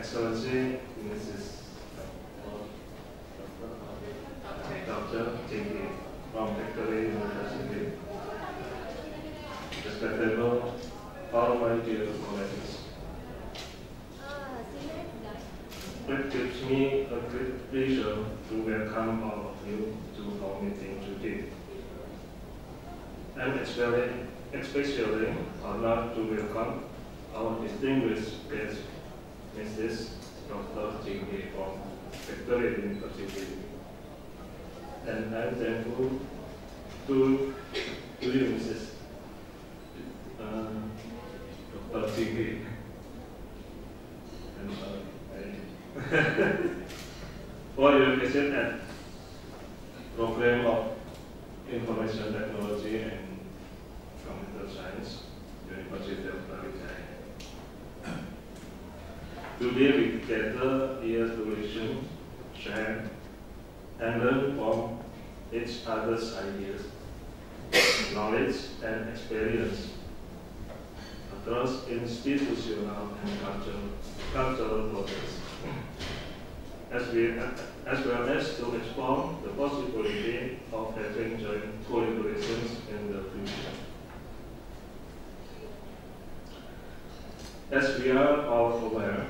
Excellency, Mrs. Dr. Jing from Victoria University, respectable all my dear colleagues. It gives me a great pleasure to welcome all of you to our meeting today. I'm especially honored to welcome our distinguished guest, Mrs. Dr. Jing from Victoria University. And I'm thankful to you, Mrs. Dr. Jing. For your visit at Program of Information Technology and Computer Science, University of Malaysia. Today we gather here to listen, share, and learn from each other's ideas, knowledge, and experience across institutional and cultural process, as well as to explore the possibility of having joint collaborations in the future. As we are all aware,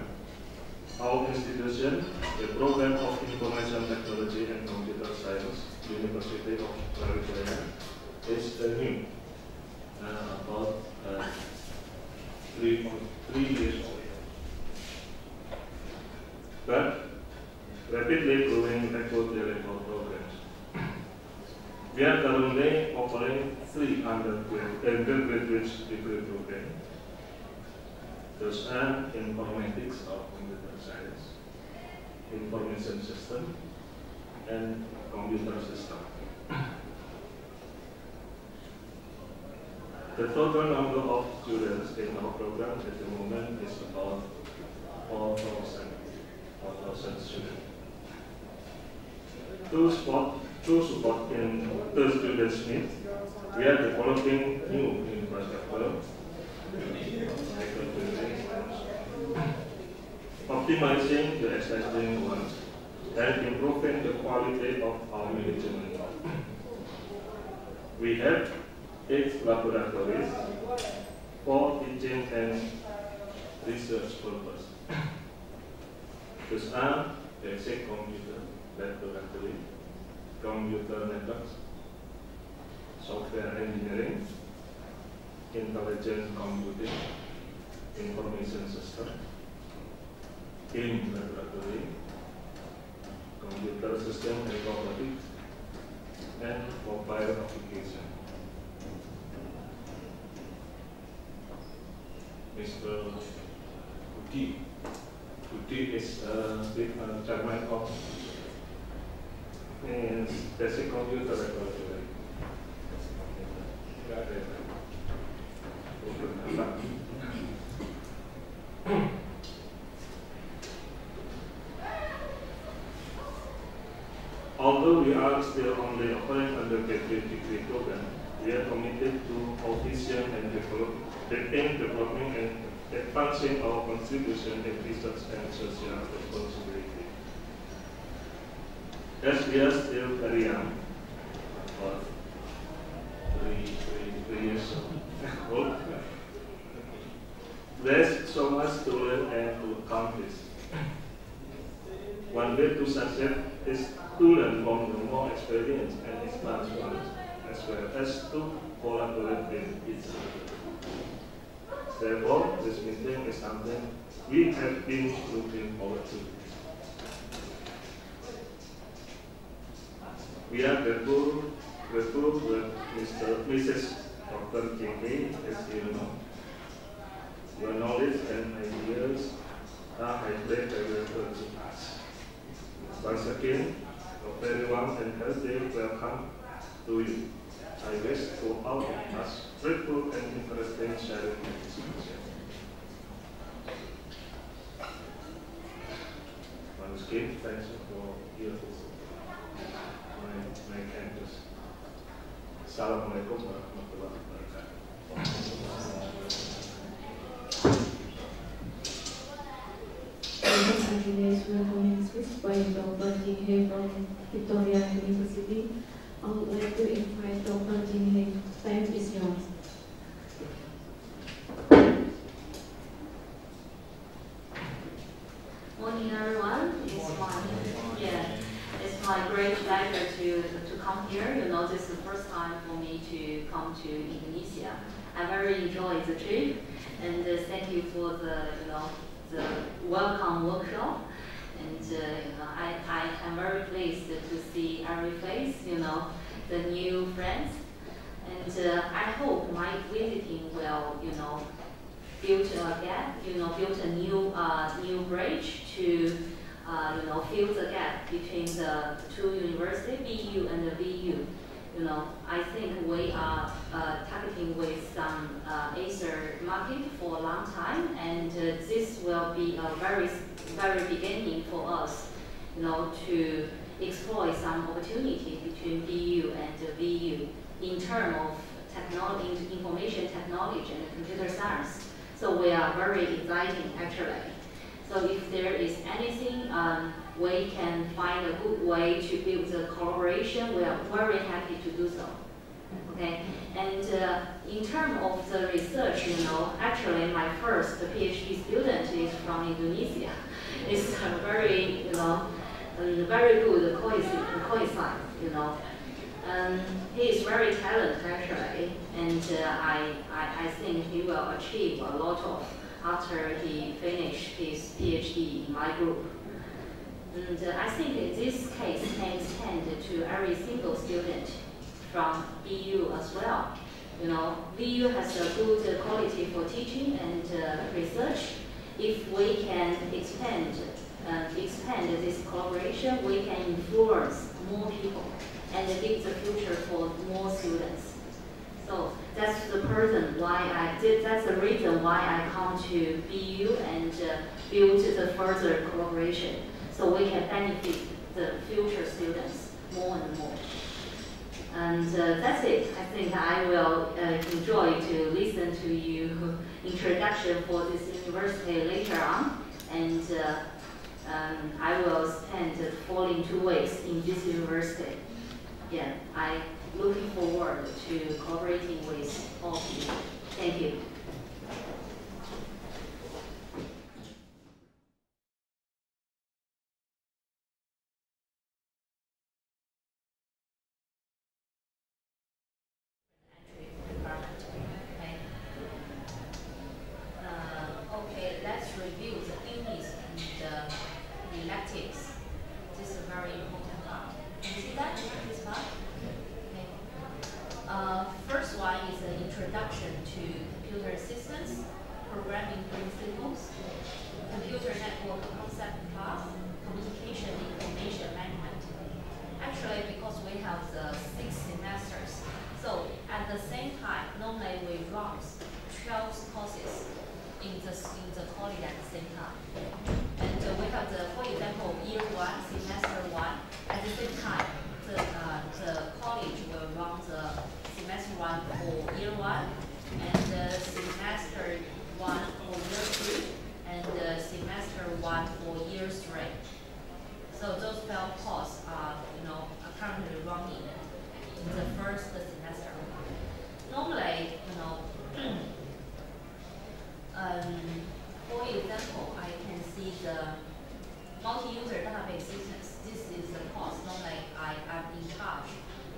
our institution, the Program of Information Technology and Computer Science, University of Malaysia, is new, about 3 years old, but rapidly growing level programs. We are currently offering 3 undergraduate degree programs. Those are Informatics or Computer Science, Information System, and Computer System. The total number of students in our program at the moment is about 4,000 students. To support in the students' needs, we are developing new infrastructure, optimizing the existing ones, and improving the quality of our management. We have 8 laboratories for teaching and research purposes. These are basic computer laboratory, computer networks, software engineering, intelligent computing, information system, game laboratory, computer system and robotics, and mobile application. Mr. Budi is the chairman of basic computer laboratory. Although we are still only offering undergraduate degree program, we are committed to our vision and developing and advancing our contribution in research and social responsibility. As we are still very young, or 3 years old, there's so much to learn and to accomplish. One way to succeed is to learn from the more experienced and advanced ones, as well as to collaborate with each other. Therefore, this meeting is something we have been looking forward to. We are grateful that Mrs. Dr. Jing, as you know. Your knowledge and ideas are highly valuable to us. Once again, a very warm and healthy welcome to you. I wish to all of us fruitful and interesting sharing and discussion. Once again, thanks for your visit. My campus. Assalamualaikum warahmatullahi wabarakatuh. and today's welcoming speech by Dr. Jing He from Victoria University. I would like to invite Dr. Jing He. Time is yours. Morning, everyone. It's my great pleasure to come here. You know, this is the first time for me to come to Indonesia. I very enjoyed the trip, and thank you for the welcome workshop. And I am very pleased to see every face. The new friends, and I hope my visiting will build a gap, build a new bridge to, fill the gap between the two universities, BU and the VU. I think we are targeting with some Asia market for a long time, and this will be a very, very beginning for us, to explore some opportunity between BU and VU in terms of technology, information technology and computer science. So we are very exciting actually. So if there is anything we can find a good way to build the collaboration, we are very happy to do so. Okay, and in terms of the research, actually my first PhD student is from Indonesia. It's a very, very good coincidence, he is very talented actually, and I think he will achieve a lot of after he finished his PhD in my group. And I think in this case can extend to every single student from BU as well. BU has a good quality for teaching and research. If we can expand this collaboration, we can influence more people and give the future for more students. So that's the reason why I come to BU and build the further collaboration, so we can benefit the future students more and more. And that's it. I think I will enjoy to listen to you introduction for this university later on, and I will spend the following 2 weeks in this university. Yeah, I'm looking forward to collaborating with all of you. Thank you. Okay, let's review the duties and the electives. This is a very important part. Can you see that? This part? First one is an introduction to computer systems, programming principles, computer network concept class, communication information management. Actually, because we have the 6 semesters, so at the same time, normally we run 12 courses in the college at the same time. And we have for example, year 1, semester 1, at the same time, the college will run the semester 1 for year 1, and semester 1 for year 2, and semester 1 for year 3. So those 12 courses are, currently running in the first semester. Normally, for example, I can see the multi-user database systems. This is the course normally I'm in charge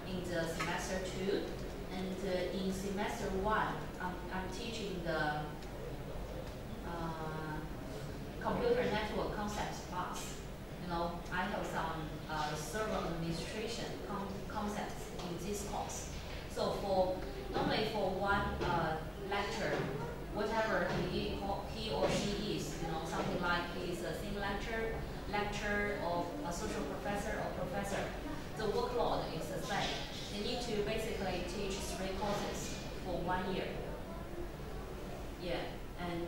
in the semester 2, and in semester 1, I'm teaching the computer network concepts class. I have some server administration concepts in this course. So normally for one lecture, whatever he or she is, something like he is a senior lecturer or a social professor or professor, the workload is the same. They need to basically teach 3 courses for 1 year. Yeah, and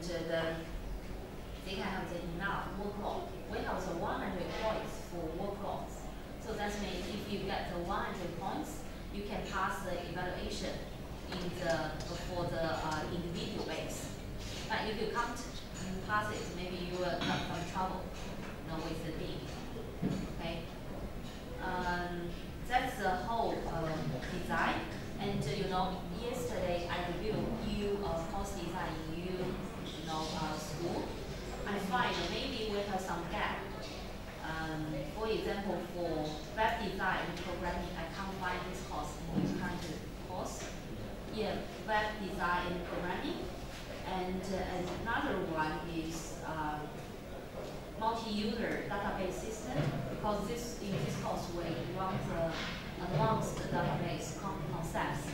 they can have enough workload. We have the 100 points for workloads. So that means if you get the 100 points, you can pass the evaluation for the individual base. But if you can't pass it, maybe you will have some trouble. with the dean. Okay. That's the whole design. And yesterday I reviewed new course design in school. I find maybe we have some gap. For example, for web design and programming, I can't find this course in this kind of course. Yeah, web design and programming. And another one is multi-user database system, because in this course we run the advanced database concepts.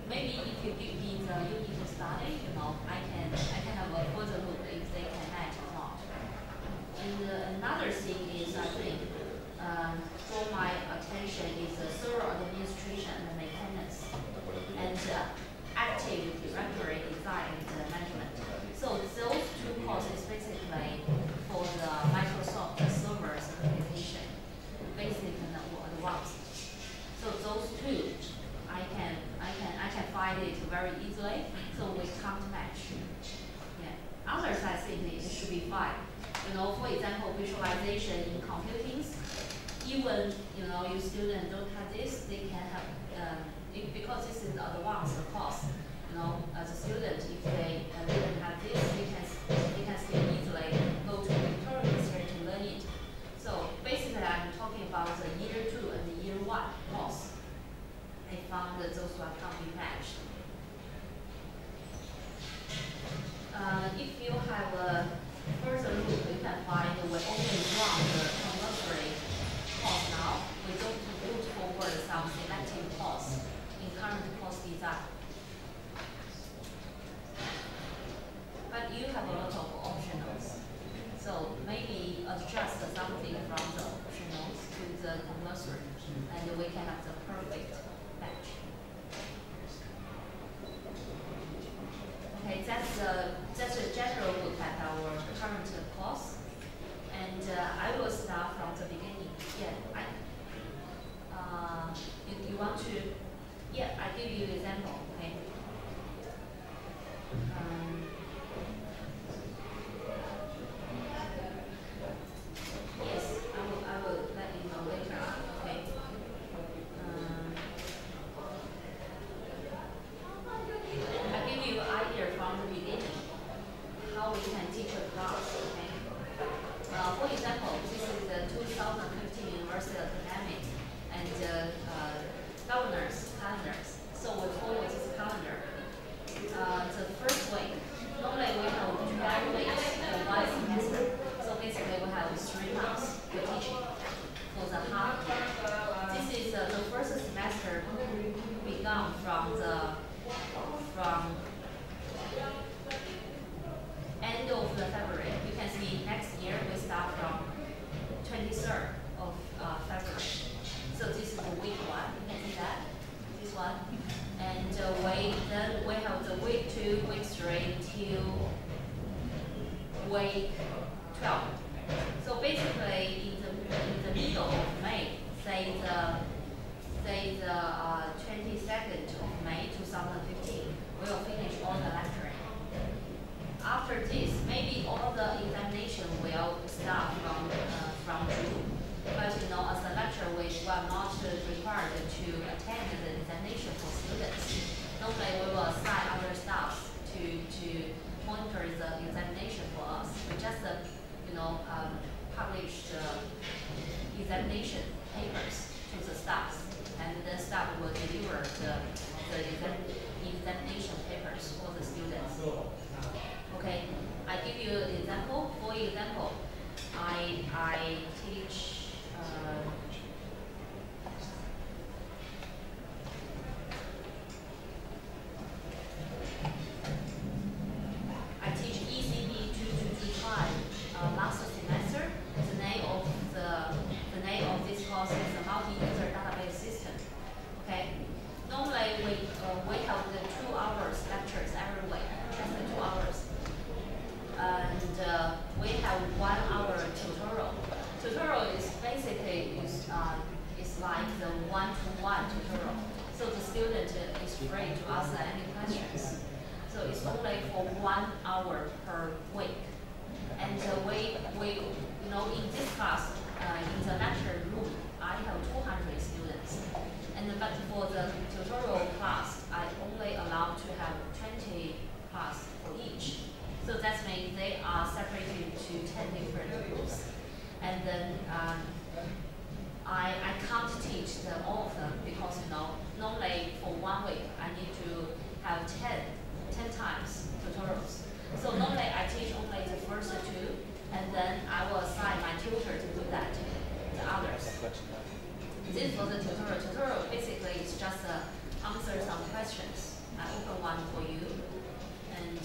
Maybe if you give me the unit to study, I can have a further look if they can match or not. And another thing is, I think, draw my attention is the server administration and maintenance, and active directory design and management. So those two courses basically for the Microsoft server certification, basic and advanced. So those two, I can find it very easily. So we can't match. Yeah. Others, I think it should be fine. For example, visualization in computing. Even your students don't have this, they can have because this is advanced course. As a student, if they didn't have this, they can still easily go to Victoria Institute to learn it. So basically, I'm talking about the year 2 and the year 1 course. I found that those one can't be matched. If you have a further look, you can find we only run the compulsory course now. We don't put forward some selective course in current course design. But you have a lot of optionals. So maybe adjust something from the optionals to the compulsory, and we can have the perfect match. Okay, that's a general look at our current course, and I will start from the beginning. Yeah, you want to? Yeah, I give you an example. Okay. Yes, I will let you know later on. Okay. I give you an idea from the beginning how we can teach a class. Okay. For example, this is the 2015 University Academic and governors calendars. So we follow this calendar. The first week, normally we have 12 weeks for one semester. So basically we have 3 months for teaching for the half year. This is the first semester begun from end of the February. You can see next year we start from 23rd of February. So this is the week 1. You can see that, this one. And then we have the week 2, week 3 till week 12. So basically, in the middle of May, say the 22nd of May 2015, we will finish all the lecturing. After this, maybe all the examination will start from June. But as a lecturer, we are not required to attend the examination for students. Normally, we will assign other staff to monitor the examination for us. We just publish the examination papers to the staffs, and the staff will deliver the examination papers for the students. Okay, I give you an example. For example, I teach. I teach ECB 2225 last semester. The name of this course is the multi-user database system. Okay. Normally we have the 2 hours lectures every week, just the 2 hours, and we have 1 hour tutorial. Tutorial is basically is like the one-to-one tutorial. So the student is free to answer any questions. So it's only for 1 hour per week. And in this class, in the lecture room, I have 200 students. But for the tutorial class, I only allowed to have 20 class for each. So that means they are separated to 10 different groups. And then I can't teach all of them because normally for 1 week I need to have 10 times tutorials. So normally I teach only the first 2, and then I will assign my tutor to do that, the others. This was the tutorial. Tutorial basically is just answer some questions. I open one for you, and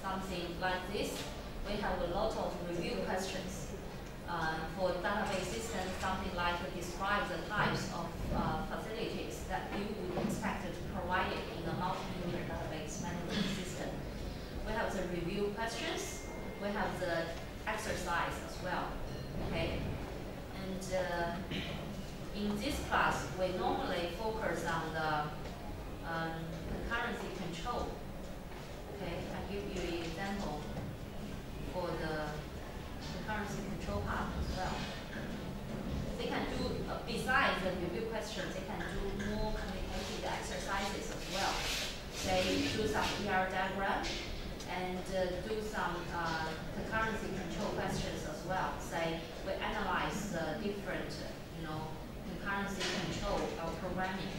something like this. We have a lot of review questions. For database system, something like describe the types of facilities that you would expect to provide in a multi-user database management system. We have the review questions. We have the exercise as well. Okay, and in this class, we normally focus on the concurrency control. Okay, I give you an example for the concurrency control part as well. They can do, besides the review questions, they can do more complicated exercises as well. They do some ER diagram and do some concurrency control questions as well. Say we analyze the different, concurrency control of programming.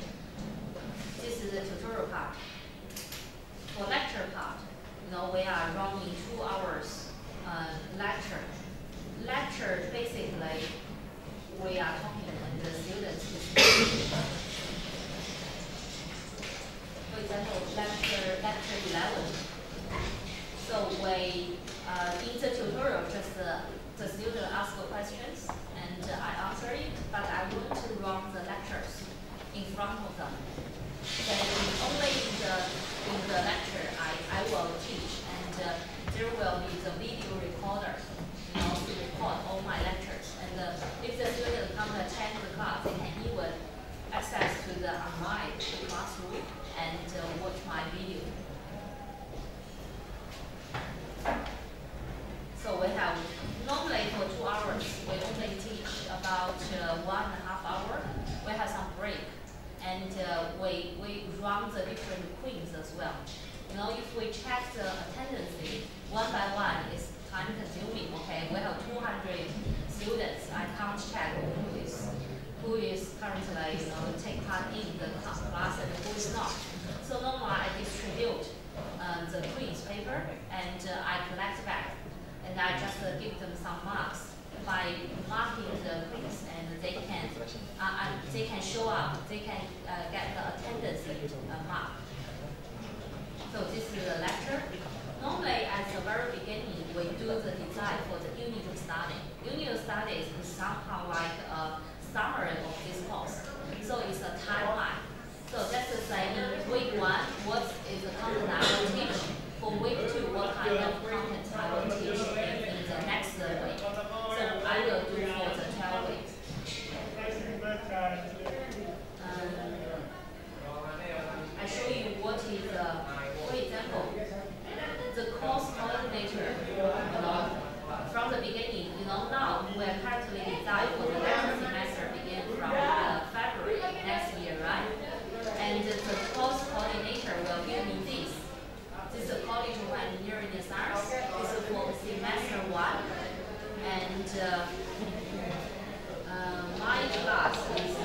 This is the tutorial part. For lecture part, we are running 2 hours lecture. Lecture basically we are talking and the students. For example, lecture 11. So we in the tutorial just the student ask questions and I answer it, but I want to run the lectures in front of them. Then only in the lecture I will teach, and there will be the video recorder to record all my lectures. And if the student come to attend the class, they can even access to the online classroom and watch my video. So we have, normally for 2 hours, we only teach about 1.5 hours. We have some break. And we run the different quizzes as well. If we check the attendance one by one, it's time consuming. Okay, we have 200 students. I can't check who is currently take part in the class and who is not. So normally I distribute the quiz paper and I collect back, and I just give them some marks by marking the quiz, and they can show up, they can get the attendance mark. So this is the lecture. Normally at the very beginning we do the design for the unit of study. Unit of studies is somehow like a summary of this course. So it's a timeline. So that's to say in week 1, what is the content I will teach? For week 2, what kind of content I will teach in the next week. So I will do for the 12 weeks. I show you what is, for example, the course coordinator. From the beginning, now we are currently designed for the next semester begin from February next year, right? And the course coordinator will give me this. This is College of Engineering and Science. This is for semester 1. And my class is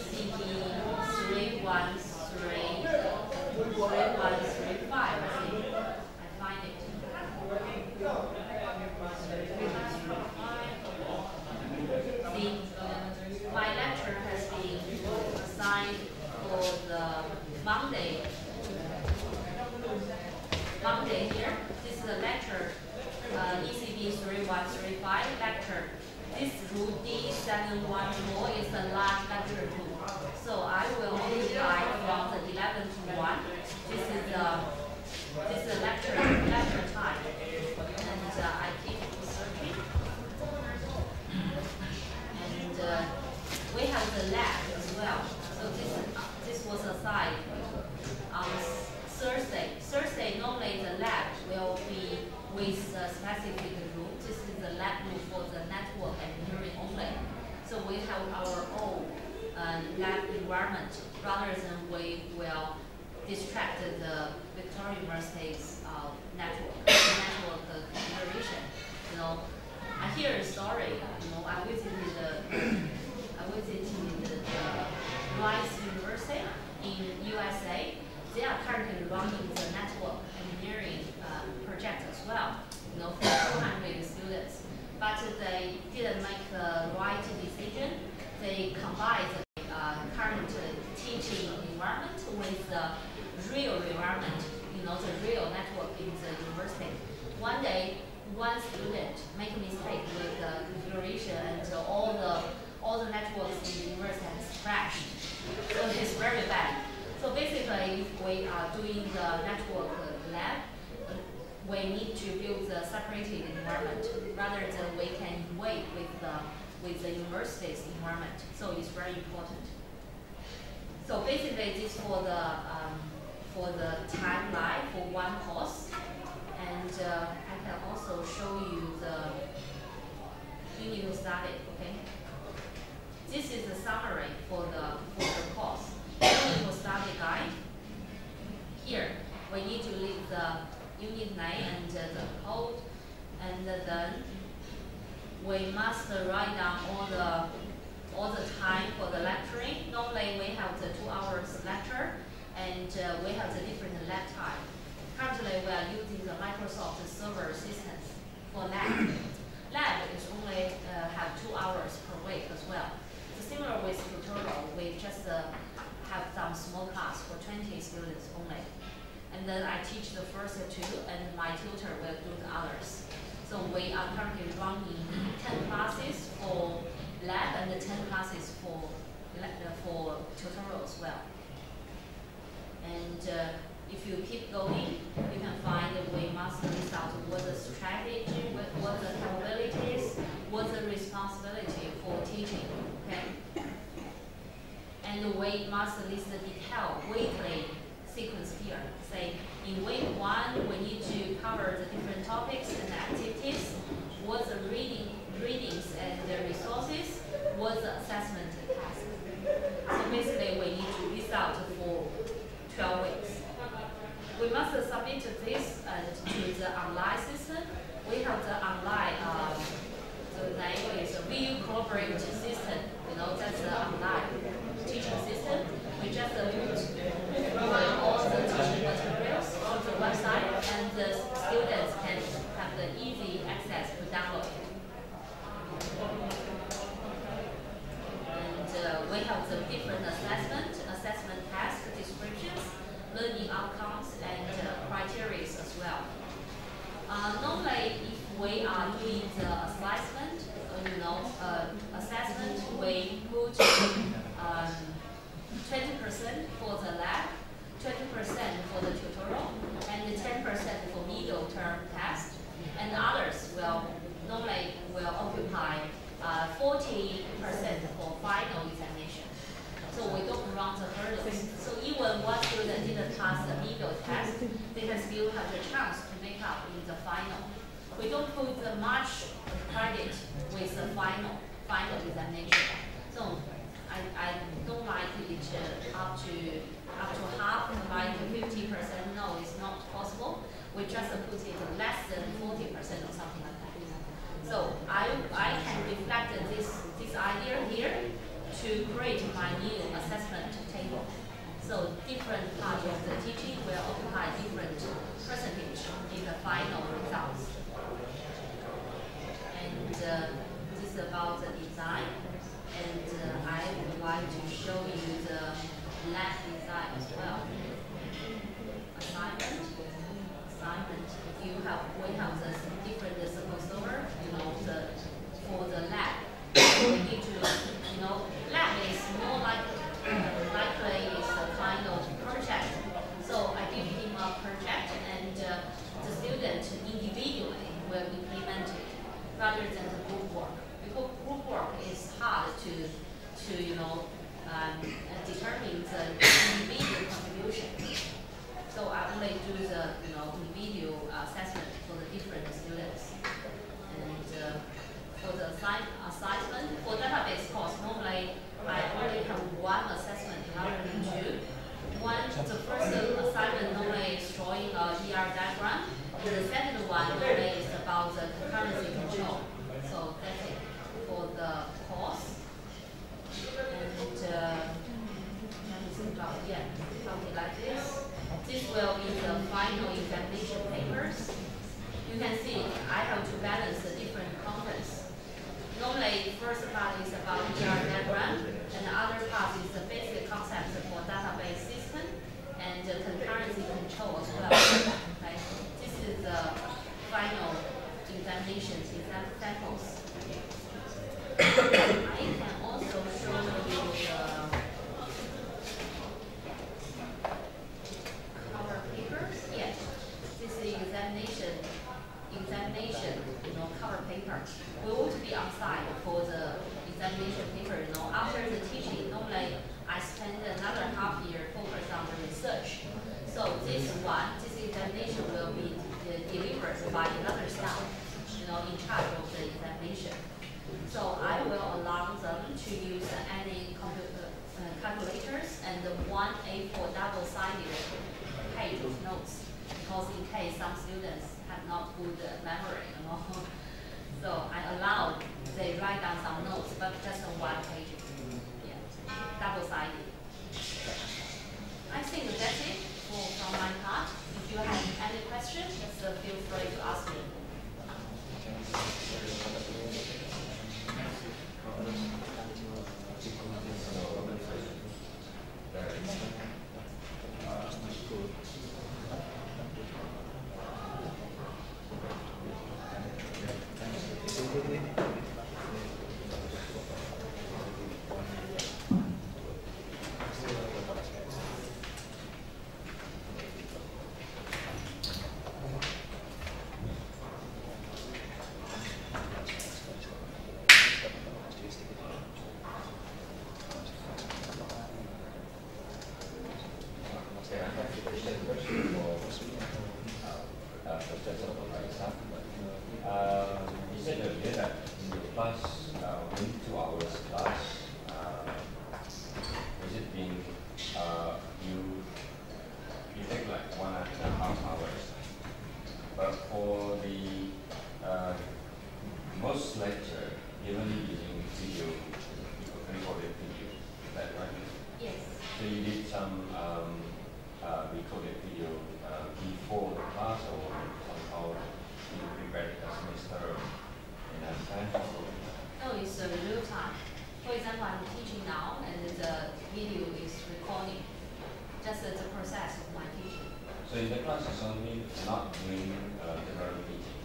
ECD 3135, I think. I find it. My lecture has been assigned for the Monday here. This is the lecture, ECB 3135 lecture. This room D714 is the last lecture room. So I will occupy from the 11 to 1. This is the lecture time. And I keep researching. And we have the lab as well. So this was assigned on Thursday. Thursday, normally the lab will be with a specific room. lab environment rather than we will distract the Victoria University's network configuration. You know, I hear a story. You know, I visited the Rice University in USA. They are currently running the network engineering project as well. You know, for 200 students, but they didn't make the right decision. They combined the current teaching environment with the real environment, you know, the real network in the university. One day, one student make a mistake with the configuration and all the networks in the university has crashed. So it's very bad. So basically, if we are doing the network lab, we need to build the separated environment rather than we can wait with the university's environment. So it's very important. So basically, this for the timeline for one course, and I can also show you the unit study. Okay, this is the summary for the course. Unit study guide. Here we need to leave the unit name and the code, and then we must write down all the time for the lecturing. Normally we have the 2 hours lecture, and we have the different lab time. Currently we are using the Microsoft server systems for lab. Lab is only have 2 hours per week as well. So similar with tutorial, we just have some small class for 20 students only. And then I teach the first 2, and my tutor will do the others. So we are currently running 10 classes for lab and 10 classes for tutorial as well. And if you keep going, you can find that we must list out what the strategy, what the capabilities, what the responsibility for teaching. Okay. And we must list the detailed weekly sequence here. Say, in week 1, we need to cover the different topics and activities, what's the readings and the resources, what's the assessment task. So basically, we need to list out for 12 weeks. We must submit this to the online system. We have the online, the name is a video collaborative system. You know, that's the online teaching system. We just put all the teaching materials on the website, and the students can have the easy access to download it. And we have the different assessment task descriptions, learning outcomes, and criteria as well. Normally, if we are doing the assessment, we put 20% for the lab, 20% for the tutorial, and 10% for middle term test, and others will normally occupy 40% for final examination. So we don't run the hurdles. So even one student didn't pass the middle test, they can still have the chance to make up in the final. We don't put much credit with the final examination. So I don't like it up to half, like 50%. No, it's not possible. We just put it less than 40% or something like that. So I can reflect this idea here to create my new assessment table. So different parts of the teaching will occupy different percentage in the final results. And this is about the design. And I would like to show you the lab design as well. Assignment. We have the different supposover, for the lab. We need to, lab is more likely is a kind of project. So I give him a project, and the student individually will implement it rather than the group work. Because group work is hard to determine the individual contribution. So I only do the individual assessment for the different students. And for the assignment, for database course, normally I only have one assessment rather than two. The first assignment normally is drawing a ER diagram. The second one normally is about the concurrency control. So that's it for the course. And something like this. This will be the final examination papers. You can see I have to balance the different contents. Normally, the first part is about ER diagram, and the other part is the basic concept for database system and the concurrency control as well. Okay? This is the final examination samples. I can also show you the cover papers. Yes, this is examination, cover paper. We want to be on site for the examination paper. After the teaching, normally I spend another half year focused on the research. So this examination will be delivered by another staff, in charge of the examination. So I will allow them to use any calculators and one A4 double-sided page of notes, because in case some students have not good memory, So I allow they write down some notes, but just on one page, double-sided. I think that's it from my part. If you have any questions, just feel free to ask me. You said earlier that in the class, within 2 hours class, is it being, you take like 1.5 hours, but for the most lecture, given using video, recorded video, is that right? Yes. So you did some recorded video before the class, or somehow you prepared the semester in advance? No, it's real time. For example, I'm teaching now, and the video is recording. Just the process of my teaching. So in the class, it's only not doing general teaching?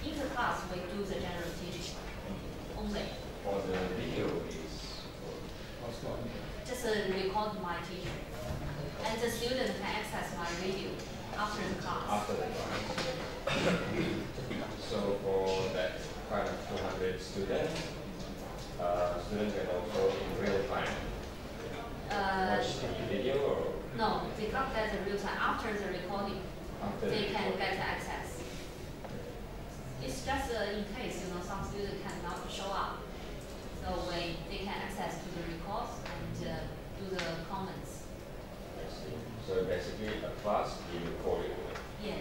In the class, we do the general teaching only. For the video is Just record my teaching. And the student can access my video after the class. after the class. So for that kind of 200 students, students can also in real time watch the video, or No, they can't get the real time. After the recording, after they the can recording? get access. It's just in case, some students cannot show up. So they can access to the records and do the comments. I see. So basically a class being recorded. Yeah.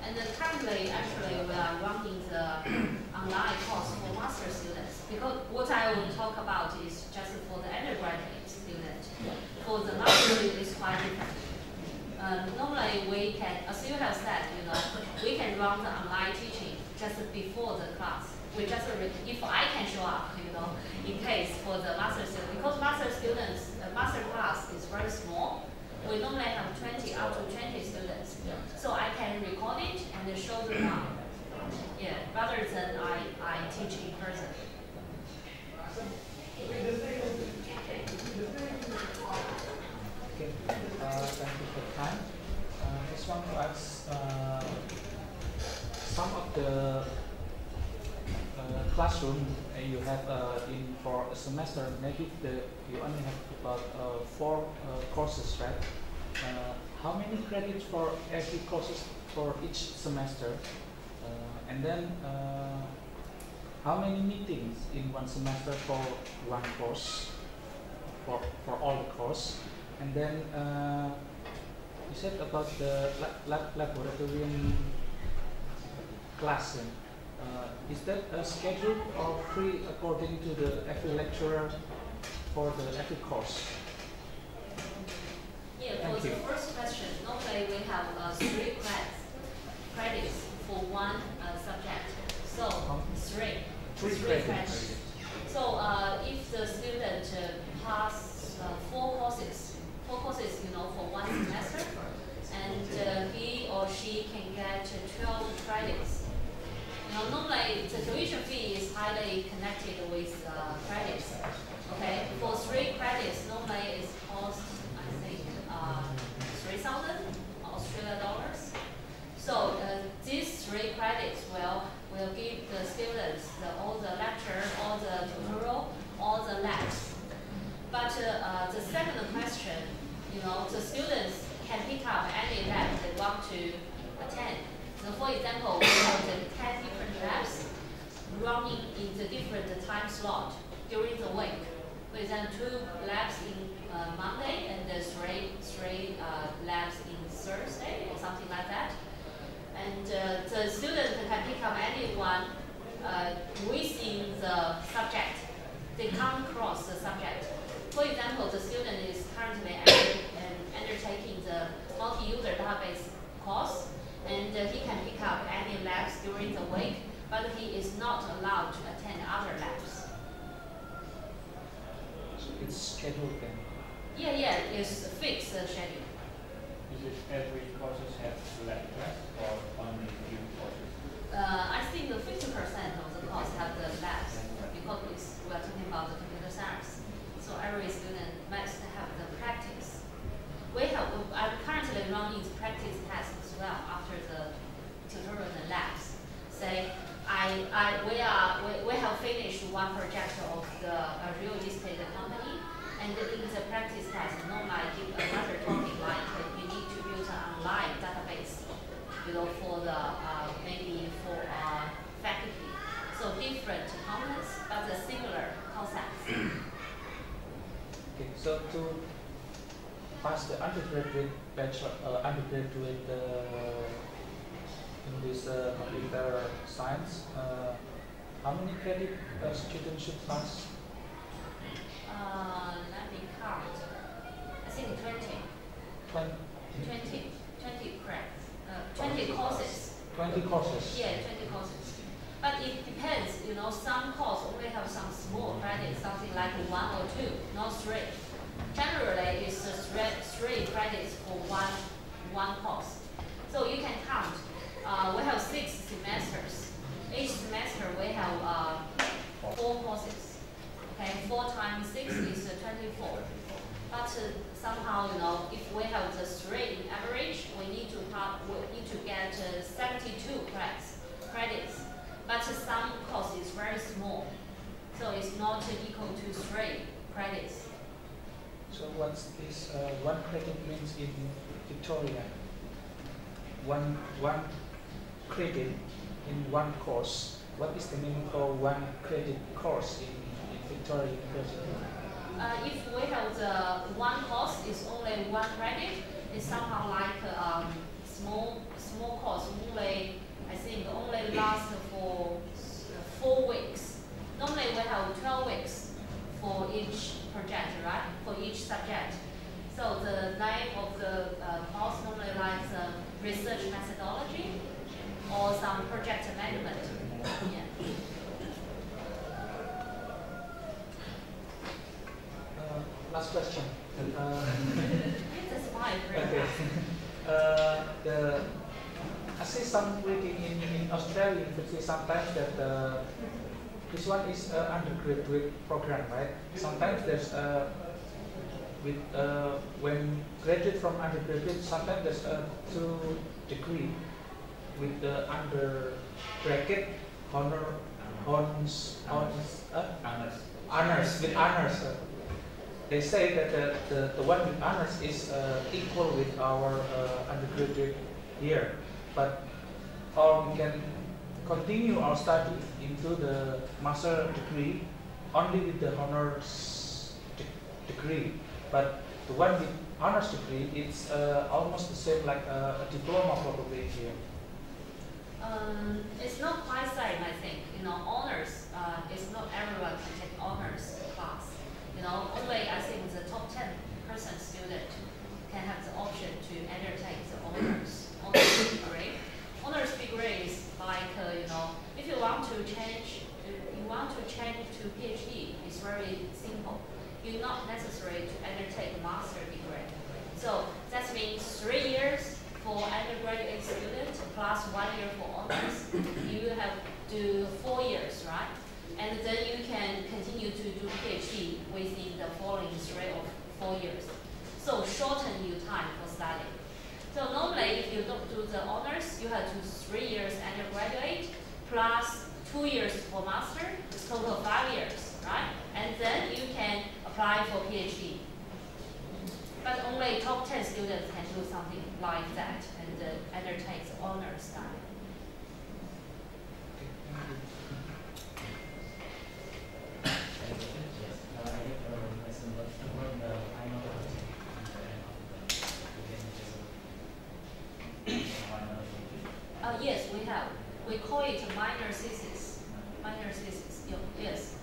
And currently, actually, we are running the online course for master students, because what I will talk about is just for the undergraduate student. For the master student, it's quite different. Normally, we can, as you have said, we can run the online teaching just before the class. We just, if I can show up, in case for the master student, because master students, master class is very small. We normally have 20 up to 20 students. Yeah. So I can record it and show them now. Rather than I teach in person. Okay, thank you for the time. Just want to ask some of the classroom you have for a semester, maybe you only have about 4 courses, right? How many credits for every courses for each semester? And then how many meetings in one semester for one course, for all the course? And then you said about the laboratorium class. Is that scheduled or free according to the every lecturer for the every course? Yeah, for the first question, normally we have 3 credits for one subject. So three credits. So if the student pass 4 courses, for one semester, and he or she can get 12 credits. Normally the tuition fee is highly connected with credits. Okay, for 3 credits, normally it costs, I think, 3,000 Australian dollars. So these 3 credits will give the students all the lecture, all the tutorial, all the labs. But the second question, the students can pick up any lab they want to attend. So for example, we have the 10 different labs running in the different time slot during the week. For example, 2 labs in Monday and 3 labs in Thursday or something like that. And the student can pick up any one within the subject. They come across the subject. For example, the student is currently undertaking the multi-user database course, and he can pick up any labs during the week, but he is not allowed to attend other labs. So it's scheduled then? Yeah, it's a fixed schedule. Is it every courses have lab class or only few courses? I think 50% of the course have the labs, because we are talking about the computer science. So every student must have the practice. I'm currently running the practice tests as well after the tutorial and labs. Say, we have finished one project of the real estate company, and in the practice test, normally I give another topic like you need to build an online database, for the maybe for faculty. So different components, but the similar concepts. Okay, so to pass the undergraduate in this computer science, how many credit students should pass? Let me count. I think 20 credits. 20 courses. 20 courses? Yeah, 20 courses. But it depends, some courses only have some small credits, something like 1 or 2, not 3. Generally, it's 3 credits for one course. So you can count. We have 6 semesters. Each semester we have 4 courses. Okay, 4 times 6 is 24. But somehow, if we have the 3 in average, we need to get 72 credits. But some course is very small, so it's not equal to 3 credits. So what's this 1 credit means in Victoria? One credit in 1 course. What is the meaning for 1 credit course in Victoria University? If we have the 1 course is only 1 credit, it's somehow like small course. I think only lasts for 4 weeks. Normally we have 12 weeks for each project, right? For each subject. So the name of the course normally like research methodology or some project management. Yeah. Last question. That's fine. Okay. I see some reading in Australia university sometimes that this one is an undergraduate program, right? Sometimes there's when graduate from undergraduate, sometimes there's 2 degree with the undergraduate honors with honors. They say that the one with honors is equal with our undergraduate year, but or we can continue our study into the master degree only with the honors degree, but the one with honors degree, it's almost the same like a diploma probably here. It's not quite same, I think. Honors, it's not everyone can take honors class. Only I think the top 10% student can have the option to undertake the honors degree. Honors degree is like, if you want to change to PhD, it's very simple. You're not necessary to undertake a master degree. So that means 3 years for undergraduate student plus 1 year for honors. You have to do 4 years, right? And then you can continue to do PhD within the following 3 or 4 years. So shorten your time for study. So normally, if you don't do the honors, you have to do 3 years undergraduate plus 2 years for master, it's total 5 years, right? And then you can apply for PhD. But only top 10 students can do something like that and undertake the honors study. Yes, we have. We call it a minor thesis. Minor thesis, yes.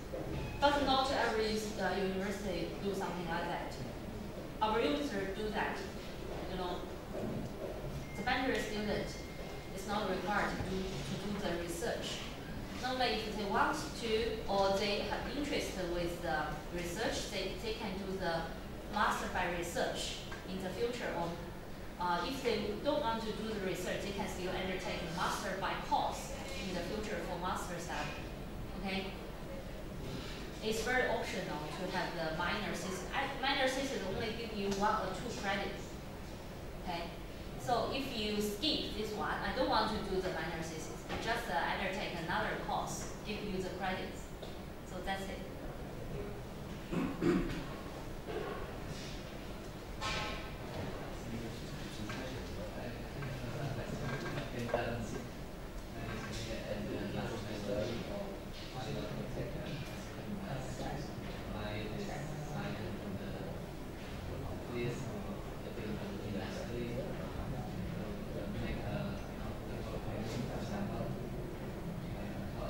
But not every university do something like that. Our users do that. The bachelor student is not required to do the research. Normally, if they want to or they have interest with the research, they can do the master by research in the future. Or if they don't want to do the research, they can still undertake a master by course in the future for master study. Okay. It's very optional to have the minor thesis. Minor thesis only give you 1 or 2 credits. Okay, so if you skip this one, I don't want to do the minor thesis. Just undertake another course, give you the credits. So that's it.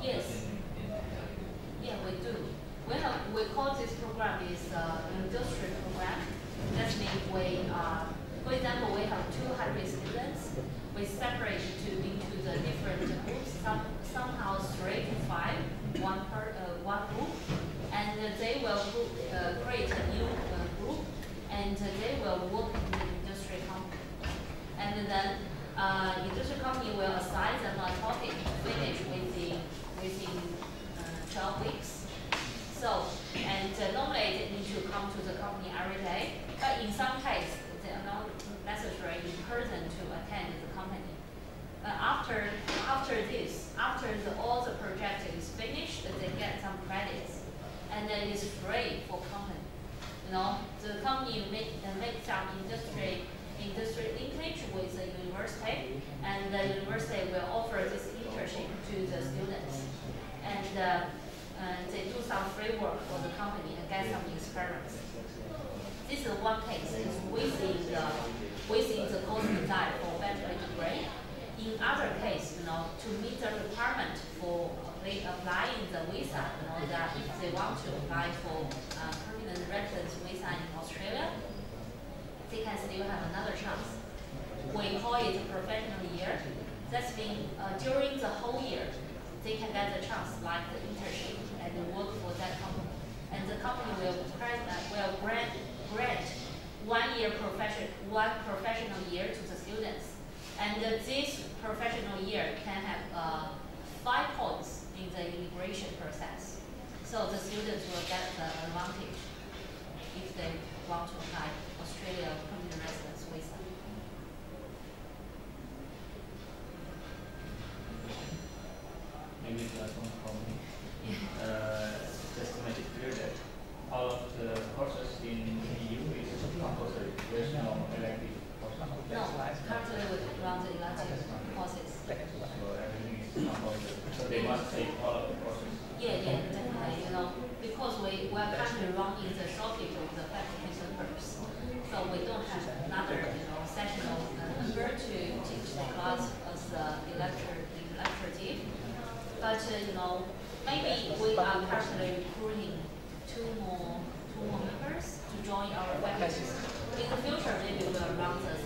Yes. Yeah, we do. We call this program is industry program. That means for example, we have 200 students. We separate into the different groups. Somehow 3 to 5, one group, and they will create a new group, and they will work in the industry company. And then industry company will assign them a topic to finish within 12 weeks. So, and normally they need to come to the company every day, but in some cases, they are not necessary in person to attend the company. After all the project is finished, they get some credits, and then it's free for company. The company make some industry linkage with the university, and the university will offer this internship to the students, and they do some free work for the company and get some experience. This is one case. It's within the course design for bachelor degree. In other case, to meet the requirement for applying the visa, that if they want to apply for permanent residence visa in Australia, they can still have another chance. We call it a professional year. That means during the whole year, they can get the chance, like the internship, and work for that company. And the company will grant 1 professional year to the students. And this professional year can have 5 points in the immigration process. So the students will get the advantage if they want to apply Australia permanent residence visa. Maybe the last one from me. Just to make it clear that all of the courses in EU is compulsory. There's no elective courses. No, currently we run the elective courses. So everything is compulsory. you know, maybe we are currently recruiting two more members to join our faculty. In the future, maybe we'll run the